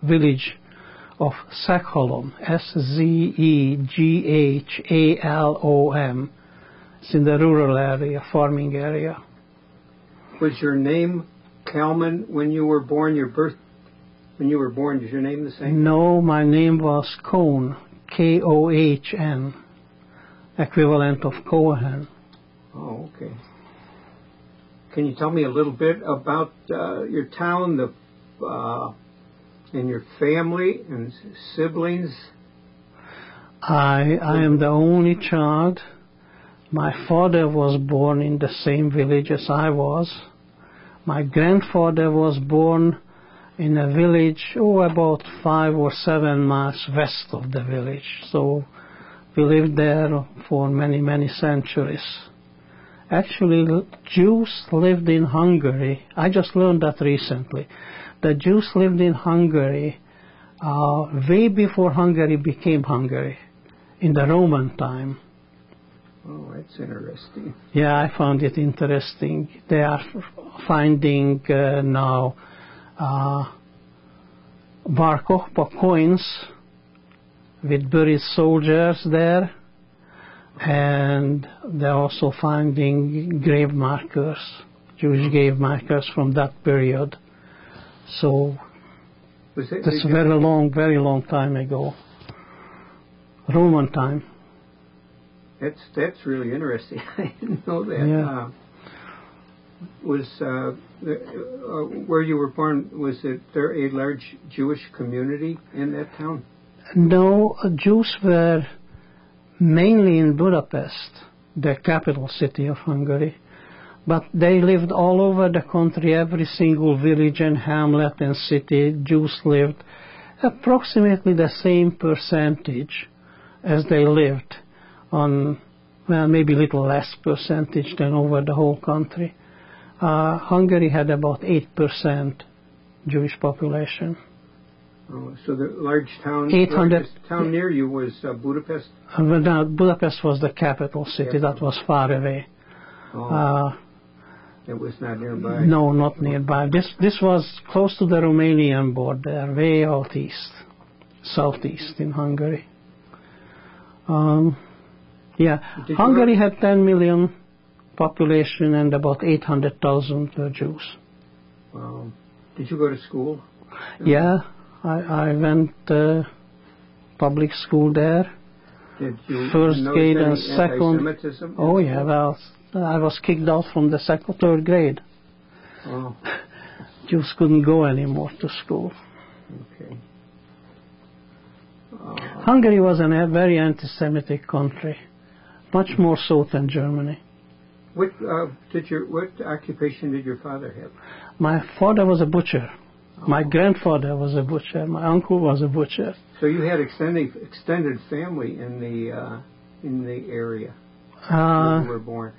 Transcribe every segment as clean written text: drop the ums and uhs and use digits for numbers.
village of Szekhalom, Szeghalom. It's in the rural area, farming area. Was your name Kalman when you were born? When you were born, is your name the same? No, my name was Kohn, Kohn, equivalent of Cohen. Oh, okay. Can you tell me a little bit about your town, and your family and siblings? I am the only child. My father was born in the same village as I was. My grandfather was born in a village, about 5 or 7 miles west of the village. So we lived there for many, many centuries. Actually, Jews lived in Hungary. I just learned that recently. The Jews lived in Hungary way before Hungary became Hungary, in the Roman time. Oh, that's interesting. Yeah, I found it interesting. They are finding now Bar Kokhba coins with buried soldiers there, and they're also finding grave markers, Jewish grave markers from that period. So that's a very long time ago. Roman time. That's really interesting. I didn't know that. Yeah. Where you were born, was there a large Jewish community in that town? No, Jews were mainly in Budapest, the capital city of Hungary. But they lived all over the country, every single village and hamlet and city. Jews lived approximately the same percentage as they lived on, well, maybe a little less percentage than over the whole country. Hungary had about 8% Jewish population. Oh, so the largest town near you was Budapest? Budapest was the capital city. That was far away. Oh. It was not nearby? No, not nearby. This was close to the Romanian border, way out east, southeast in Hungary. Hungary had 10 million population and about 800,000 Jews. Wow. Did you go to school? Yeah, I went public school there. Did you first grade and second? Anti-Semitism? Oh yeah, well, I was kicked out from the third grade. Oh. Jews couldn't go anymore to school. Okay. Hungary was a very anti-Semitic country, much more so than Germany. What occupation did your father have? My father was a butcher. My grandfather was a butcher. My uncle was a butcher. So you had extended family in the area where you were born.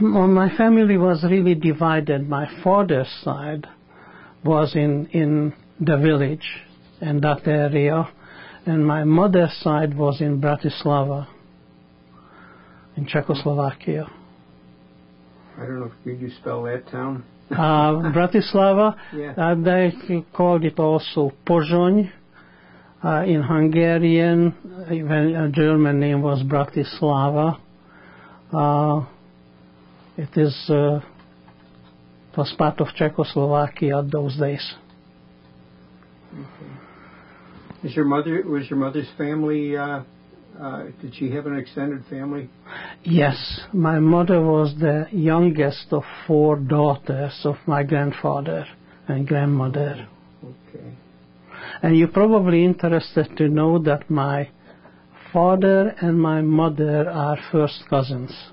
Well, my family was really divided. My father's side was in the village in that area, and my mother's side was in Bratislava, in Czechoslovakia. I don't know, did you spell that town? Bratislava, yeah. They called it also Pozsony. In Hungarian, even a German name was Bratislava. It was part of Czechoslovakia those days. Okay. Was your mother's family? Did she have an extended family? Yes, my mother was the youngest of 4 daughters of my grandfather and grandmother. Okay. And you're probably interested to know that my father and my mother are first cousins.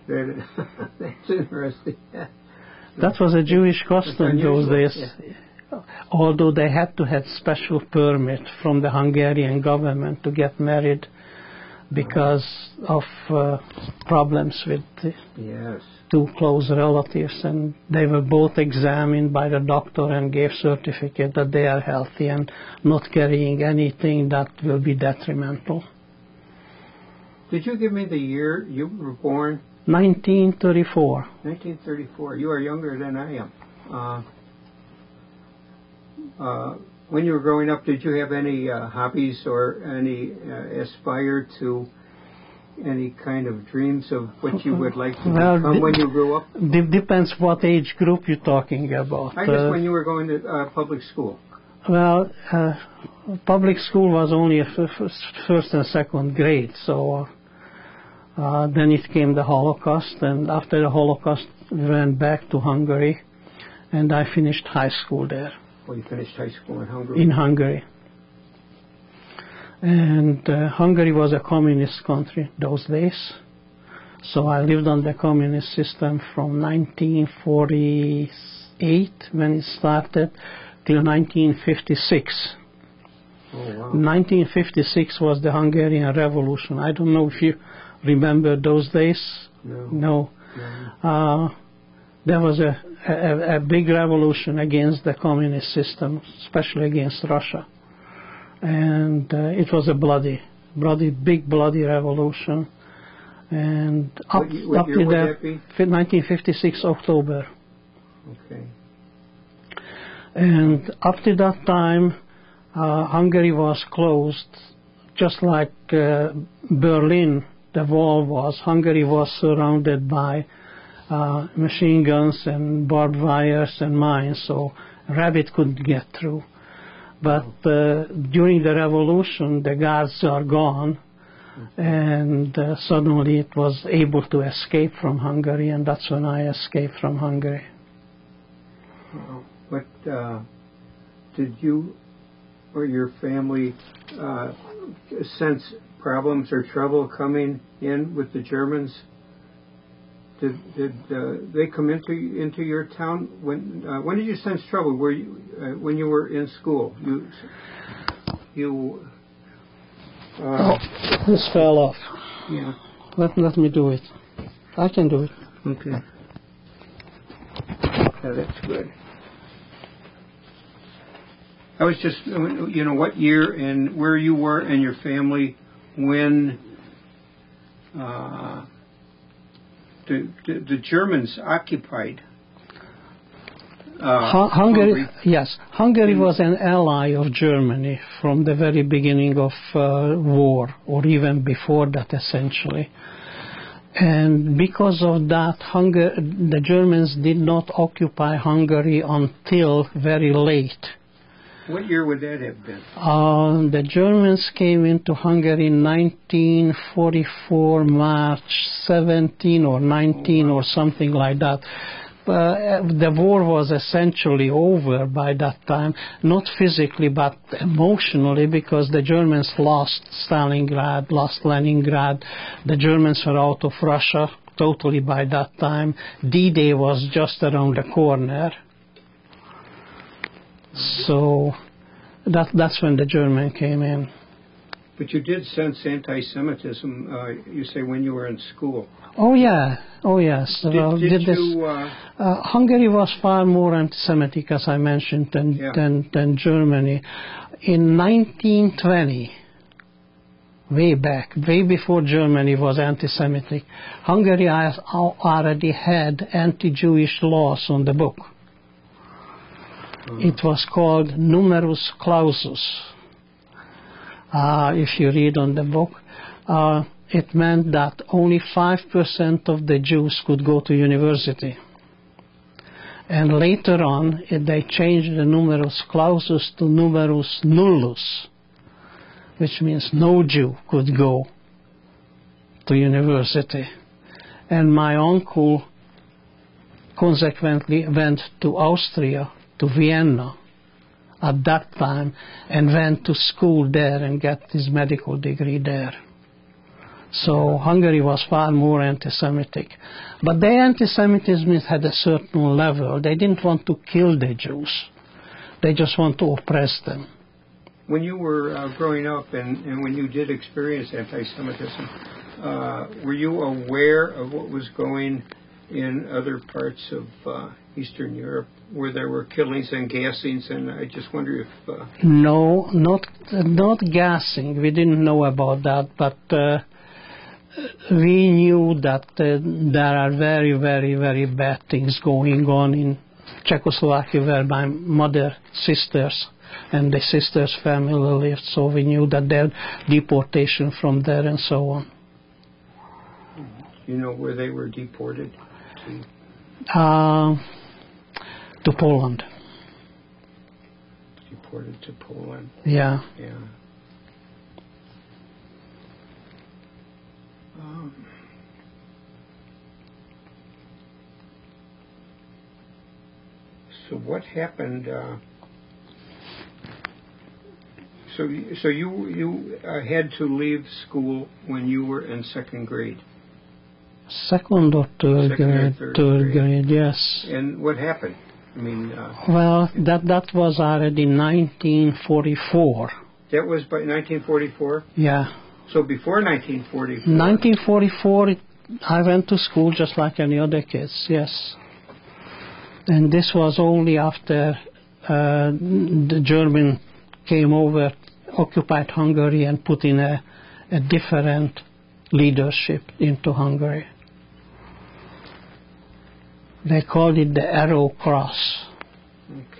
That's interesting. That was a Jewish custom those days. Yeah. Although they had to have special permit from the Hungarian government to get married because of problems with two close relatives, and they were both examined by the doctor and gave certificate that they are healthy and not carrying anything that will be detrimental. Did you give me the year you were born? 1934. 1934. You are younger than I am. when you were growing up, did you have any hobbies or any aspire to any kind of dreams of what you would like to become when you grew up? Depends what age group you're talking about. I guess when you were going to public school. Well, public school was only a first and second grade, so then it came the Holocaust, and after the Holocaust we went back to Hungary, and I finished high school there. Well, you finished high school in Hungary? In Hungary. And Hungary was a communist country those days, so I lived on the communist system from 1948, when it started, till 1956. Oh, wow. 1956 was the Hungarian Revolution. I don't know if you remember those days. No. There was a big revolution against the communist system, especially against Russia. And it was a big bloody revolution. And what year would that be? 1956 October. Okay. And up to that time, Hungary was closed, just like Berlin, the wall was. Hungary was surrounded by machine guns and barbed wires and mines, so a rabbit couldn't get through. But during the revolution, the guards are gone, and suddenly it was able to escape from Hungary, and that's when I escaped from Hungary. But did you or your family sense problems or trouble coming in with the Germans? Did they come into your town? When did you sense trouble? Were you when you were in school? This fell off. Yeah. Let me do it. I can do it. Okay. Yeah, that's good. I was just, what year and where you were and your family when the Germans occupied Hungary. Yes, Hungary was an ally of Germany from the very beginning of war, or even before that, essentially. And because of that, the Germans did not occupy Hungary until very late. What year would that have been? The Germans came into Hungary in 1944, March 17 or 19 or something like that. The war was essentially over by that time, not physically but emotionally, because the Germans lost Stalingrad, lost Leningrad. The Germans were out of Russia totally by that time. D-Day was just around the corner. So that's when the German came in. But you did sense anti-Semitism, you say, when you were in school. Oh, yeah. Oh, yes. Hungary was far more anti-Semitic, as I mentioned, than Germany. In 1920, way before Germany was anti-Semitic, Hungary already had anti-Jewish laws on the book. It was called numerus clausus. If you read on the book, it meant that only 5% of the Jews could go to university. And later on, they changed the numerus clausus to numerus nullus, which means no Jew could go to university. And my uncle consequently went to Austria, to Vienna at that time, and went to school there and got his medical degree there. So Hungary was far more anti-Semitic. But the anti-Semitism had a certain level. They didn't want to kill the Jews. They just want to oppress them. When you were growing up and when you did experience anti-Semitism, were you aware of what was going in other parts of Eastern Europe, where there were killings and gassings? And I just wonder if... No, not gassing. We didn't know about that, but we knew that there are very, very, very bad things going on in Czechoslovakia where my mother's sisters and the sisters' family lived, so we knew that their deportation from there and so on. You know where they were deported to Poland. Deported to Poland. Yeah. Yeah. So what happened? So you had to leave school when you were in second grade. Second or third grade? Third grade, yes. And what happened? I mean. Well, that was already 1944. That was by 1944. Yeah. So before 1944. 1944, I went to school just like any other kids. Yes. And this was only after the German came over, occupied Hungary, and put in a different leadership into Hungary. They called it the Arrow Cross,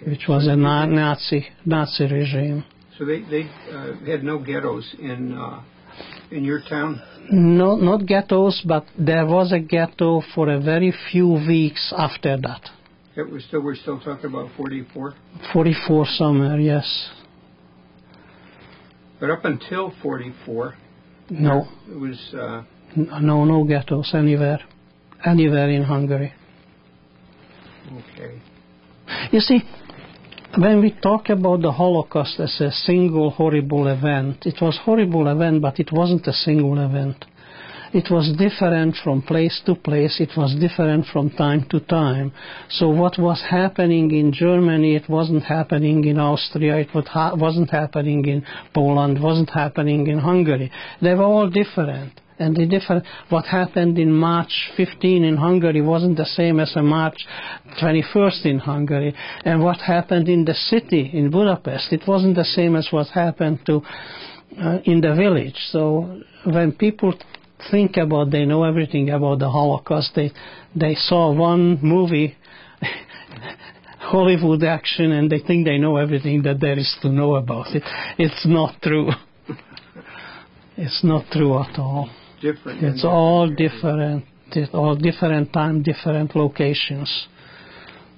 which was a Nazi regime. So they had no ghettos in your town? No, not ghettos, but there was a ghetto for a very few weeks after that. We're still talking about 44? 44 summer, yes. But up until 44, no, it was no ghettos anywhere in Hungary. Okay. You see, when we talk about the Holocaust as a single horrible event, it was a horrible event, but it wasn't a single event. It was different from place to place. It was different from time to time. So what was happening in Germany, it wasn't happening in Austria, it wasn't happening in Poland, wasn't happening in Hungary. They were all different. And what happened in March 15 in Hungary wasn't the same as on March 21st in Hungary. And what happened in the city, in Budapest, it wasn't the same as what happened in the village. So when people think about, they know everything about the Holocaust, they saw one movie, Hollywood action, and they think they know everything that there is to know about it. It's not true. It's not true at all. Different. It's all different. It's all different time, different locations.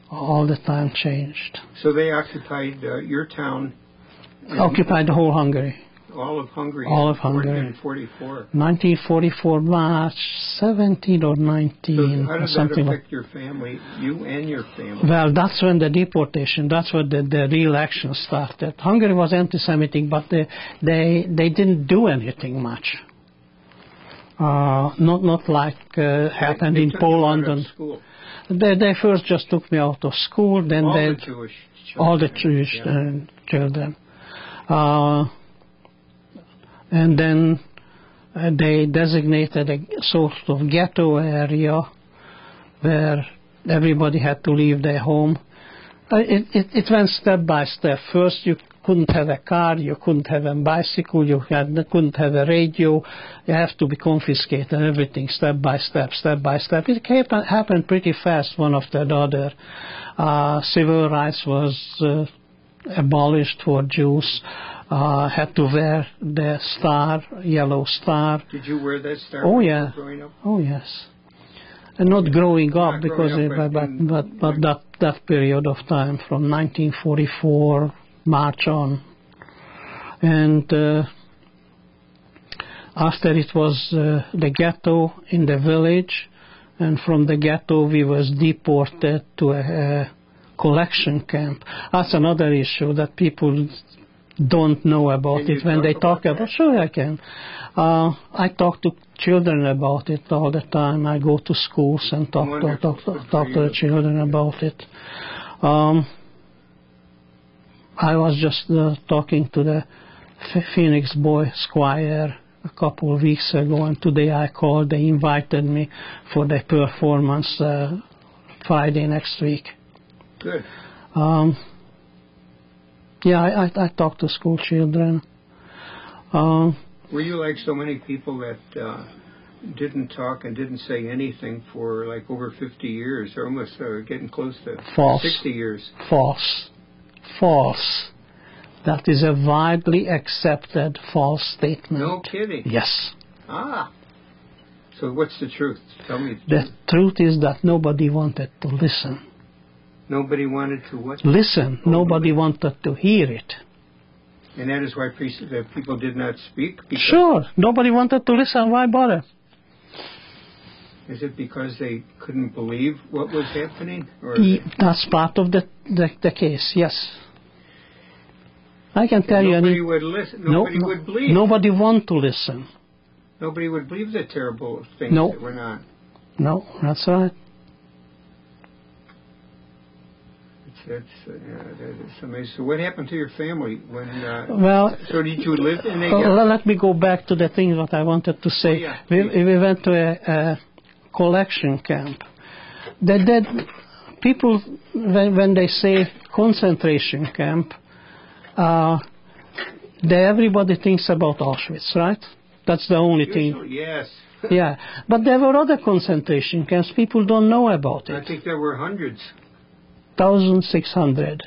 All the time changed. So they occupied your town. Occupied the whole Hungary. All of Hungary. All of Hungary. In 44. 1944, March 17 or 19. So how did something that affect your family, you and your family? Well, that's when the deportation, that's when the real action started. Hungary was anti-Semitic, but they didn't do anything much. Not like happened in Poland. Out of school. They first just took me out of school, then all the Jewish children. And then they designated a sort of ghetto area where everybody had to leave their home. It went step by step. First, you couldn't have a car, you couldn't have a bicycle, you couldn't have a radio. You have to be confiscated, everything step by step, step by step. It happened pretty fast, one after the other. Civil rights was abolished for Jews. Had to wear the star, yellow star. Did you wear that star? Oh yeah. Growing up? Oh yes. And not growing up, Not because growing up, but that period of time from 1944 March on, and after it was the ghetto in the village, and from the ghetto we was deported to a collection camp. That's another issue that people don't know about it when they talk about. Sure, I can. I talk to children about it all the time. I go to schools and talk to the children about it. I was just talking to the Phoenix Boy Squire a couple of weeks ago, and today I called. They invited me for the performance Friday next week. Good. Yeah, I talk to school children. Were you like so many people that didn't talk and didn't say anything for like over 50 years, or almost getting close to False. 60 years. False. False. That is a widely accepted false statement. No kidding. Yes. Ah. So what's the truth? Tell me. The truth is that nobody wanted to listen. Nobody wanted to what? Listen. Nobody wanted to hear it. And that is why people did not speak? Sure. Nobody wanted to listen. Why bother? Is it because they couldn't believe what was happening? Or that's part of the case, yes. I can tell you... Nobody would listen. Nobody would believe. Nobody want to listen. Nobody would believe the terrible things that went on. No, that's right. That is amazing. So what happened to your family when? So did you live in a? Let me go back to the thing that I wanted to say. Oh, yeah. We went to a collection camp. People, when they say concentration camp, everybody thinks about Auschwitz, right? That's the only thing. Yes. Yeah, but there were other concentration camps. People don't know about it. I think there were hundreds. 1,600.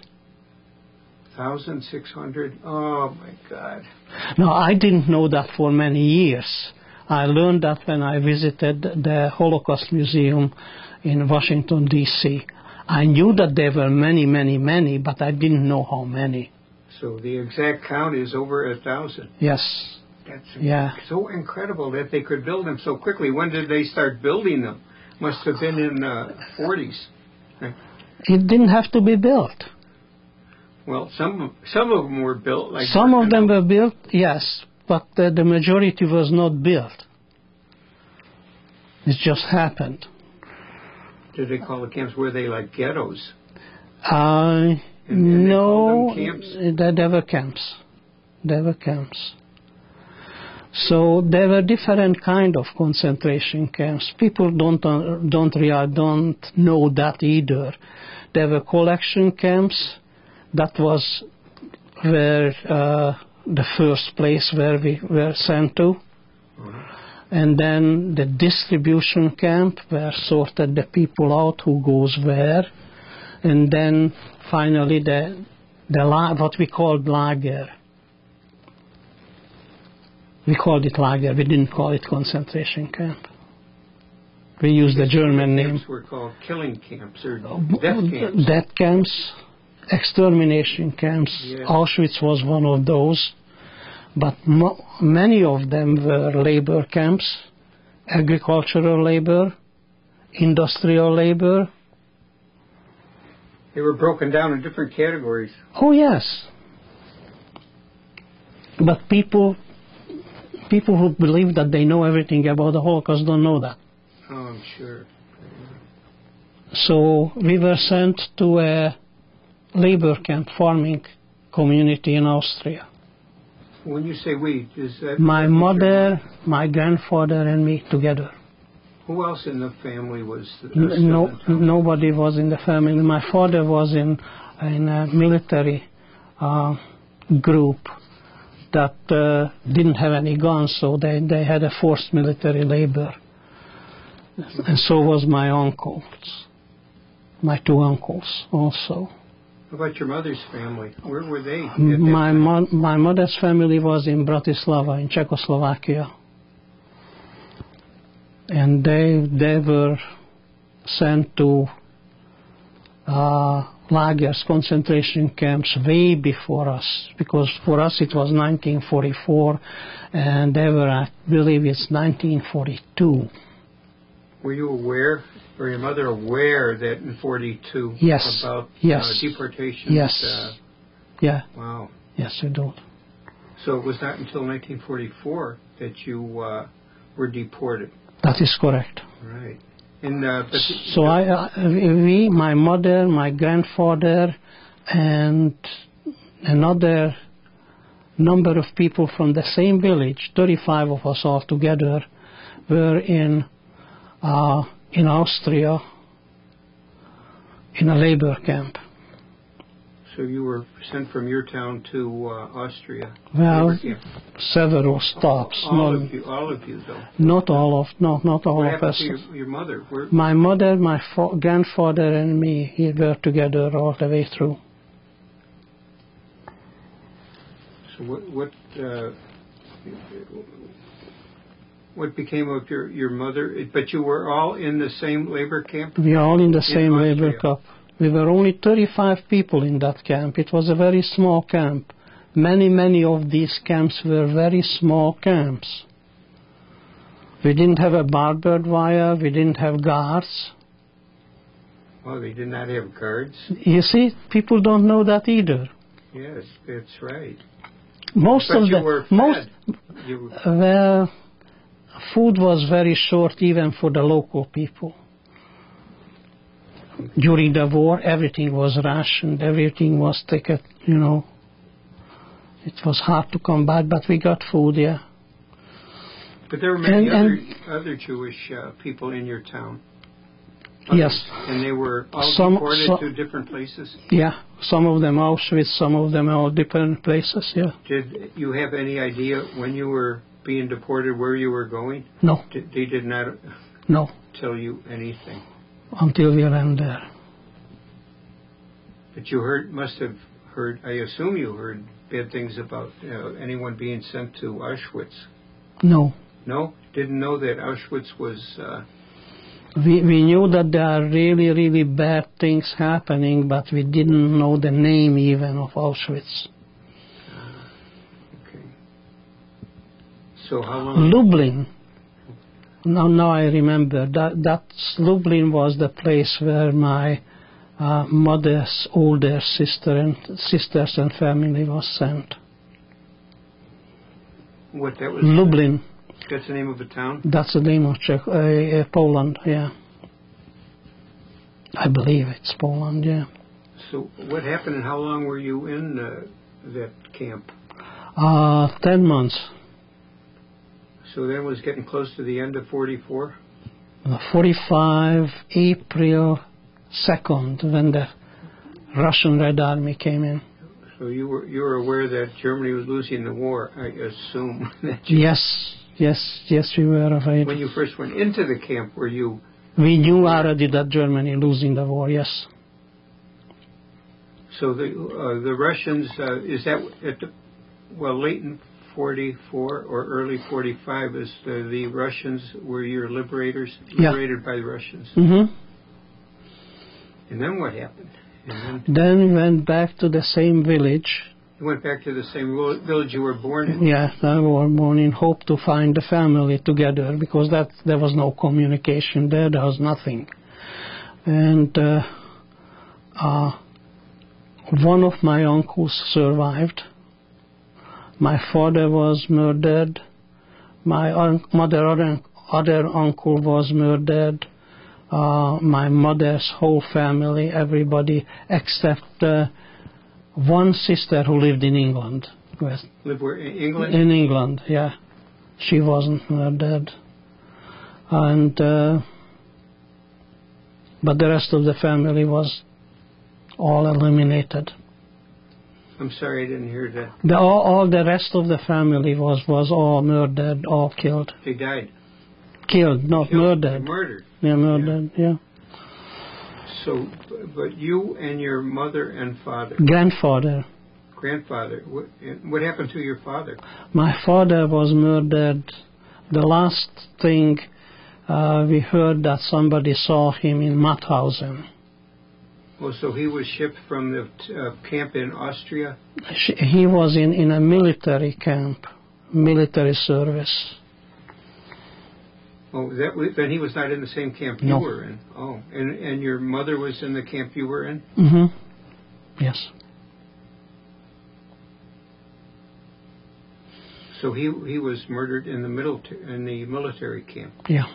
1,600? Oh, my God. No, I didn't know that for many years. I learned that when I visited the Holocaust Museum in Washington, D.C. I knew that there were many, many, many, but I didn't know how many. So the exact count is over 1,000. Yes. That's so incredible that they could build them so quickly. When did they start building them? Must have been in the 40s. Right? It didn't have to be built. Well, some of them were built. Like some of them were built, yes, but the majority was not built. It just happened. Did they call the camps? Were they like ghettos? No, camps? There were camps. There were camps. So there were different kind of concentration camps. People don't know that either. There were collection camps. That was where the first place where we were sent to. And then the distribution camp where sorted the people out who goes where. And then finally what we called lager. We called it lager. We didn't call it concentration camp. We used the German name. Camps were called killing camps or death camps. Death camps, extermination camps. Yeah. Auschwitz was one of those. But many of them were labor camps, agricultural labor, industrial labor. They were broken down in different categories. Oh, yes. But people who believe that they know everything about the Holocaust don't know that. Oh, I'm sure. So we were sent to a labor camp farming community in Austria. When you say we, is that... My mother, my grandfather, and me together. Who else in the family was... Nobody was in the family. My father was in a military group that didn't have any guns, so they had a forced military labor. And so was my uncles, my two uncles also. How about your mother's family? Where were they? My mother's family was in Bratislava, in Czechoslovakia. And they were sent to lagers, concentration camps, way before us. Because for us it was 1944, and they were, I believe it's 1942. Were you aware, or your mother aware that in 42 yes. about deportation? Yes. Yeah. Wow. Yes, I do. So it was not until 1944 that you were deported. That is correct. Right. And so my mother, my grandfather, and another number of people from the same village, 35 of us all together, were in Austria in a labor camp. So you were sent from your town to Austria. Well, several stops. All of you, though. Not all of What happened us. to your mother? My mother, my grandfather, and me, we were together all the way through. So what became of your mother? But you were all in the same labor camp? We are all in the same labor camp. We were only 35 people in that camp. It was a very small camp. Many of these camps were very small camps. We didn't have a barbed wire. We didn't have guards. Oh, they did not have guards? You see, people don't know that either. Yes, that's right. Well, food was very short even for the local people. During the war, everything was rationed, everything was taken, It was hard to come by, but we got food, yeah. But there were many other Jewish people in your town. Yes. And they were all deported to different places? Yeah, some of them Auschwitz, some of them all different places, yeah. Did you have any idea when you were being deported where you were going? No. They did not tell you anything? Until we ran there. But you must have heard, I assume you heard bad things about anyone being sent to Auschwitz. No. No? Didn't know that Auschwitz was... We knew that there are really bad things happening, but we didn't know the name even of Auschwitz. Okay. So how long... Lublin. Now I remember that Lublin was the place where my mother's older sisters and family was sent. What that was? Lublin. That's the name of the town? That's the name of Poland, yeah. I believe it's Poland, yeah. So what happened and how long were you in that camp? 10 months. So that was getting close to the end of 44? 45, April 2nd, when the Russian Red Army came in. So you were aware that Germany was losing the war, I assume. Yes, we were afraid. When you first went into the camp, were you... We knew already that Germany losing the war, yes. So the Russians, is that late in 44 or early 45 is the Russians were your liberators, liberated by the Russians? Mm-hmm. And then what happened? Then we went back to the same village. You went back to the same village you were born in? Yeah, I was born in hope to find the family together, because there was no communication there was nothing. And one of my uncles survived. My father was murdered. My other uncle was murdered. My mother's whole family, everybody except one sister who lived in England. Lived where, in England? In England, yeah. She wasn't murdered. And but the rest of the family was all eliminated. I'm sorry, I didn't hear that. All the rest of the family was all murdered, all killed. They died? Killed, not murdered. Murdered? Yeah, murdered, yeah. So, but you and your mother and father? Grandfather. Grandfather. What happened to your father? My father was murdered. The last thing we heard that somebody saw him in Mauthausen. Oh, so he was shipped from the camp in Austria? He was in a military camp, military service. Oh, then he was not in the same camp you were in? Oh, and your mother was in the camp you were in? Mm-hmm. Yes. So he was murdered in the military camp? Yeah.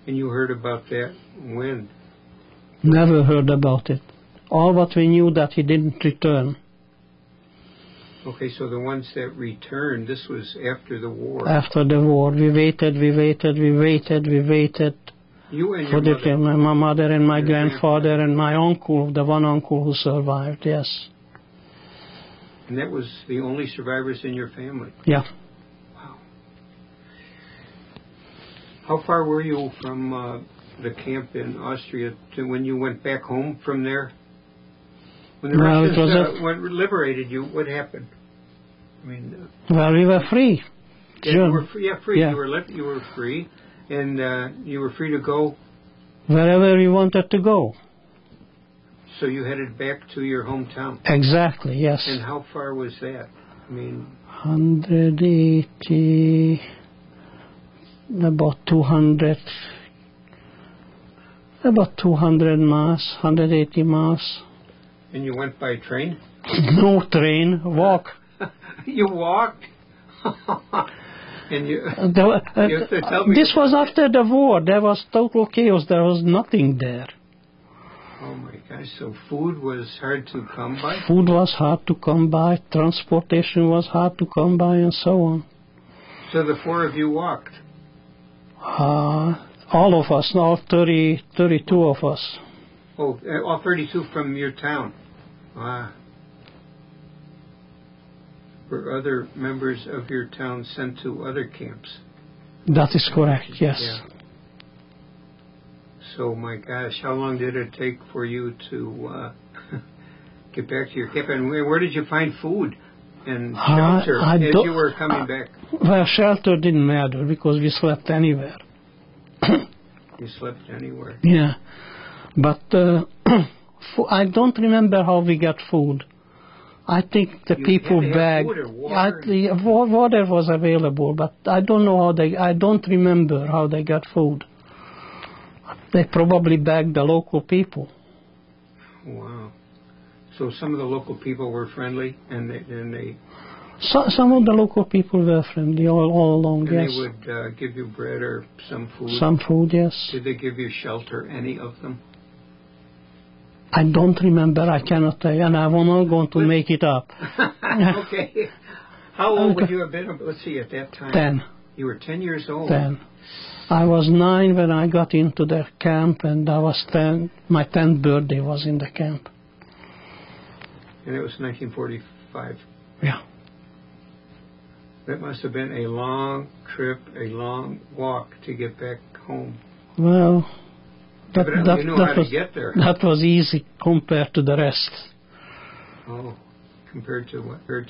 And you heard about that when? Never heard about it. All what we knew that he didn't return. Okay, so the ones that returned, this was after the war. After the war. We waited. You and your mother? My mother and my grandfather and my uncle, the one uncle who survived, yes. And that was the only survivors in your family? Yeah. Wow. How far were you from the camp in Austria to when you went back home from there? When the Russians liberated you, what happened? I mean, well, we were free. Yeah, you were free. Yeah, free. Yeah. You were free, and you were free to go wherever you wanted to go. So you headed back to your hometown. Exactly. Yes. And how far was that? I mean, 180, about 200 miles, 180 miles. And you went by train? No train, walk. You walked? And you this was after the war. There was total chaos. There was nothing there. Oh my gosh, so food was hard to come by? Food was hard to come by, transportation was hard to come by, and so on. So the four of you walked? All of us, all 32 of us. Oh, all 32 from your town? Were other members of your town sent to other camps? That is correct, yes. Yeah. So, my gosh, how long did it take for you to get back to your camp? And where did you find food and shelter as you were coming back? Well, shelter didn't matter because we slept anywhere. You slept anywhere? Yeah. But I don't remember how we got food. I think the people begged. Water was available, but I don't know how I don't remember how they got food. They probably begged the local people. Wow. So some of the local people were friendly, and they some of the local people were friendly all along, and yes. They would give you bread or some food? Some food, yes. Did they give you shelter, any of them? I don't remember, I cannot tell you, and I'm not going to make it up. Okay. How old would you have been, let's see, at that time? 10. You were 10 years old? 10. I was 9 when I got into the camp, and I was 10. My 10th birthday was in the camp. And it was 1945? Yeah. That must have been a long trip, a long walk to get back home. Well, you knew how to get there. That was easy compared to the rest. Oh, compared to what? The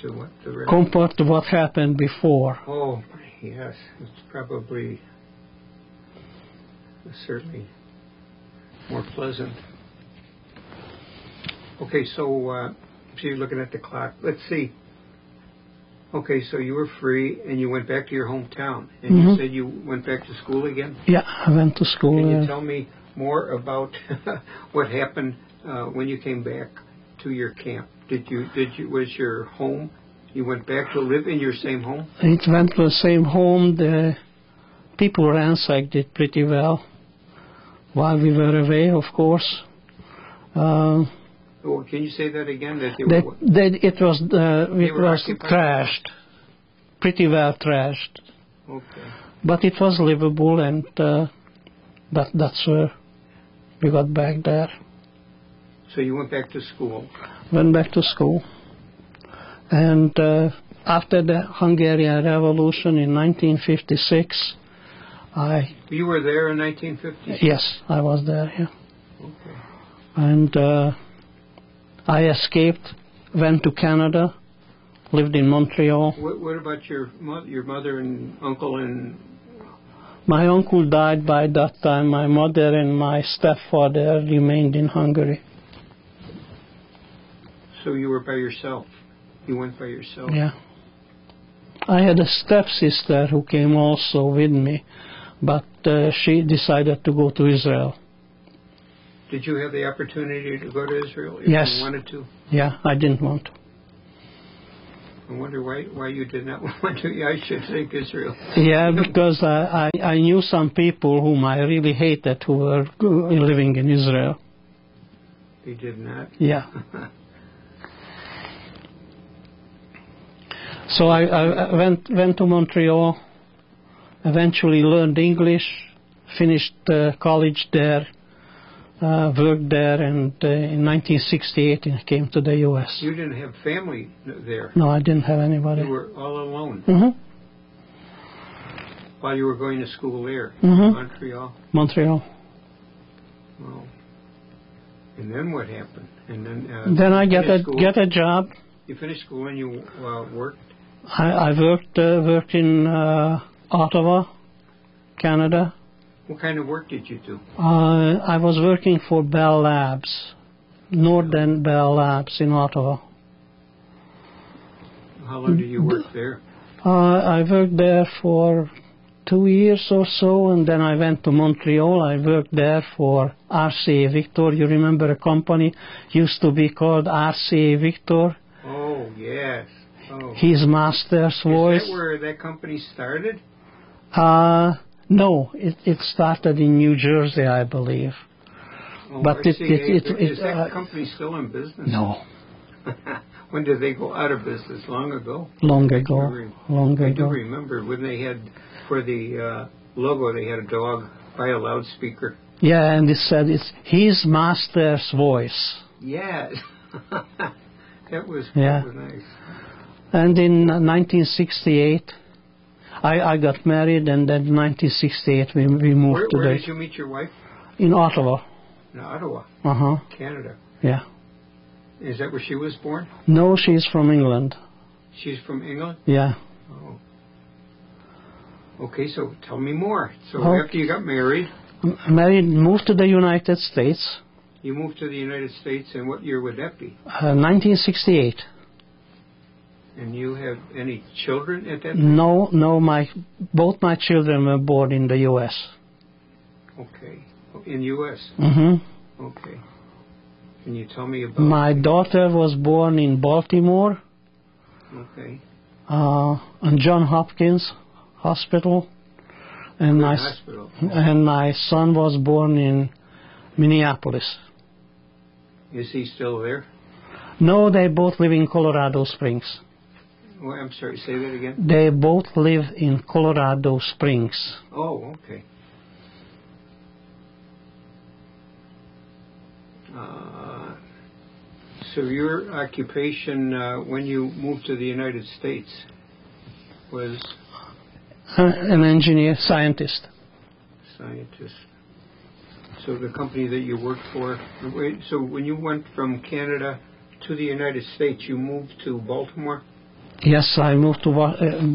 rest? Compared to what happened before. Oh, yes. It's probably certainly more pleasant. Okay, so you're looking at the clock. Let's see. Okay, so you were free, and you went back to your hometown. And you said you went back to school again? Yeah, I went to school. Can you tell me more about what happened when you came back to your camp? Was your home, you went back to live in your same home? It went to the same home. The people ransacked it pretty well while we were away, of course. Oh, can you say that again? It was trashed, pretty well trashed. Okay. But it was livable, and that's where we got back there. So you went back to school? Went back to school. And after the Hungarian Revolution in 1956, You were there in 1956? Yes, I was there, yeah. Okay. And I escaped, went to Canada, lived in Montreal. What about your mother and uncle and... My uncle died by that time. My mother and my stepfather remained in Hungary. So you were by yourself? You went by yourself? Yeah. I had a stepsister who came also with me, but she decided to go to Israel. Did you have the opportunity to go to Israel if Yes. you wanted to? Yeah, I didn't want to. I wonder why you did not want to. I should think Israel. Yeah, because I knew some people whom I really hated who were living in Israel. They did not? Yeah. So I went to Montreal, eventually learned English, finished college there, worked there, and in 1968 I came to the U.S. You didn't have family there? No, I didn't have anybody. You were all alone? Mm-hmm. While you were going to school there? Mm-hmm. Montreal? Montreal. Well, and then what happened? And then I get a job. You finished school and you worked? I worked in Ottawa, Canada. What kind of work did you do? I was working for Bell Labs, Northern Bell Labs in Ottawa. How long did you work there? I worked there for 2 years or so, and then I went to Montreal. I worked there for RCA Victor. You remember a company used to be called RCA Victor? Oh, yes. Oh. His Master's Voice. Is that where that company started? No, it started in New Jersey, I believe. Oh, but is that company still in business? No. When did they go out of business? Long ago? Long ago. I do remember when they had, for the logo, they had a dog by a loudspeaker. Yeah, and it said it's His Master's Voice. Yes. That was nice. And in 1968, I got married, and then in 1968 we moved Where did you meet your wife? In Ottawa. In Ottawa? Uh-huh. Canada? Yeah. Is that where she was born? No, she's from England. She's from England? Yeah. Oh. Okay, so tell me more. So after you got married... Moved to the United States. You moved to the United States, and what year would that be? 1968. And you have any children at that time? No, both my children were born in the U.S. Okay. In U.S.? Mm-hmm. Okay. Can you tell me about... My daughter was born in Baltimore. Okay. On John Hopkins Hospital. And my son was born in Minneapolis. Is he still there? No, they both live in Colorado Springs. Oh, I'm sorry, say that again? They both live in Colorado Springs. Oh, okay. So your occupation when you moved to the United States was? An engineer, scientist. Scientist. So the company that you worked for, so when you went from Canada to the United States, you moved to Baltimore? Yes, I moved to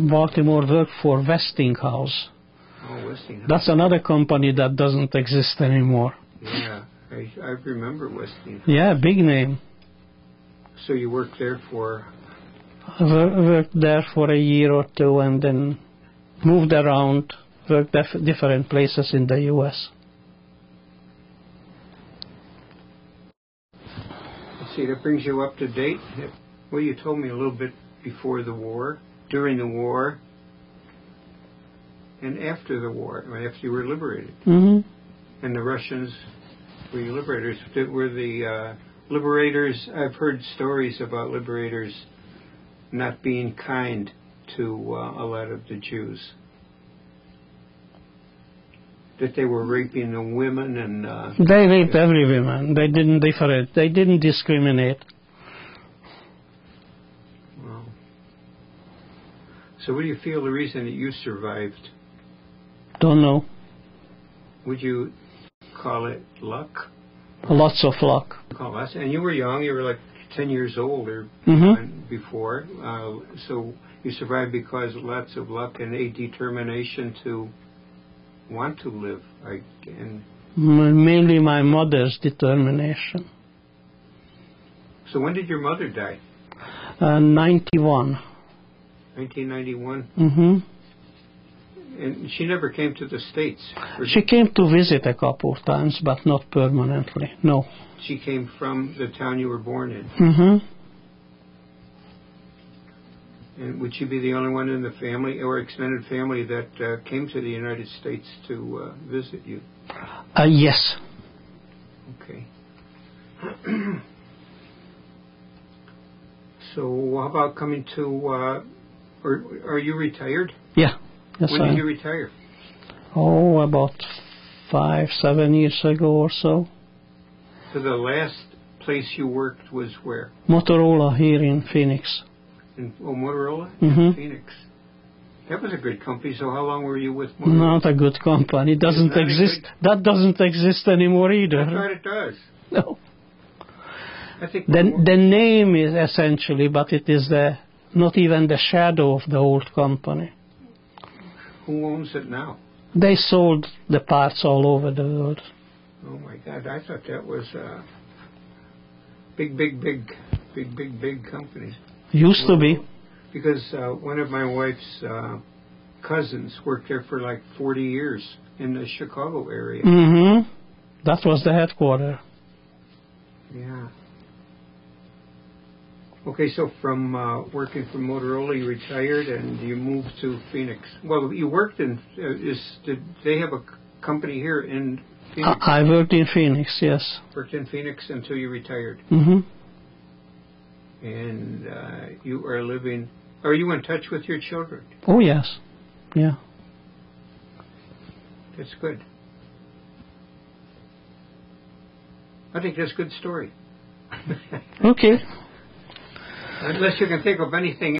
Baltimore, worked for Westinghouse. Oh, Westinghouse. That's another company that doesn't exist anymore. Yeah, I remember Westinghouse. Yeah, big name. So you worked there for? Worked there for a year or two and then moved around, worked at different places in the U.S. Let's see, that brings you up to date. Well, you told me a little bit before the war, during the war, and after the war, after you were liberated. Mm-hmm. And the Russians were liberators. Were the liberators, I've heard stories about liberators not being kind to a lot of the Jews. That they were raping the women and... they raped every woman. They didn't differentiate. They didn't discriminate. Wow. So what do you feel the reason that you survived? Don't know. Would you call it luck? Lots of luck. And you were young. You were like 10 years old or before. So you survived because of lots of luck and a determination to want to live. Mainly my mother's determination. So when did your mother die? 91. 1991? Mm-hmm. And she never came to the States? She came to visit a couple of times, but not permanently, no. She came from the town you were born in? Mm-hmm. And would she be the only one in the family or extended family that came to the United States to visit you? Yes. Okay. So how about coming to, are you retired? Yeah. Yes, when did you retire? Oh, about 7 years ago or so. So the last place you worked was where? Motorola here in Phoenix. In Motorola? Mm-hmm. In Phoenix. That was a good company. So how long were you with Motorola? Not a good company. It doesn't exist. That doesn't exist anymore either. I thought it does. No. I think The name is essentially, but it is not even the shadow of the old company. Who owns it now? They sold the parts all over the world. Oh my God! I thought that was big company. Used to be. Because one of my wife's cousins worked there for like 40 years in the Chicago area. Mm-hmm. That was the headquarters. Yeah. Okay, so from working for Motorola, you retired and you moved to Phoenix. Well, you worked in. Did they have a company here in Phoenix? I worked in Phoenix, yes. Worked in Phoenix until you retired. Mm-hmm. And you are living. Are you in touch with your children? Oh, yes. Yeah. That's good. I think that's a good story. Okay. Unless you can think of anything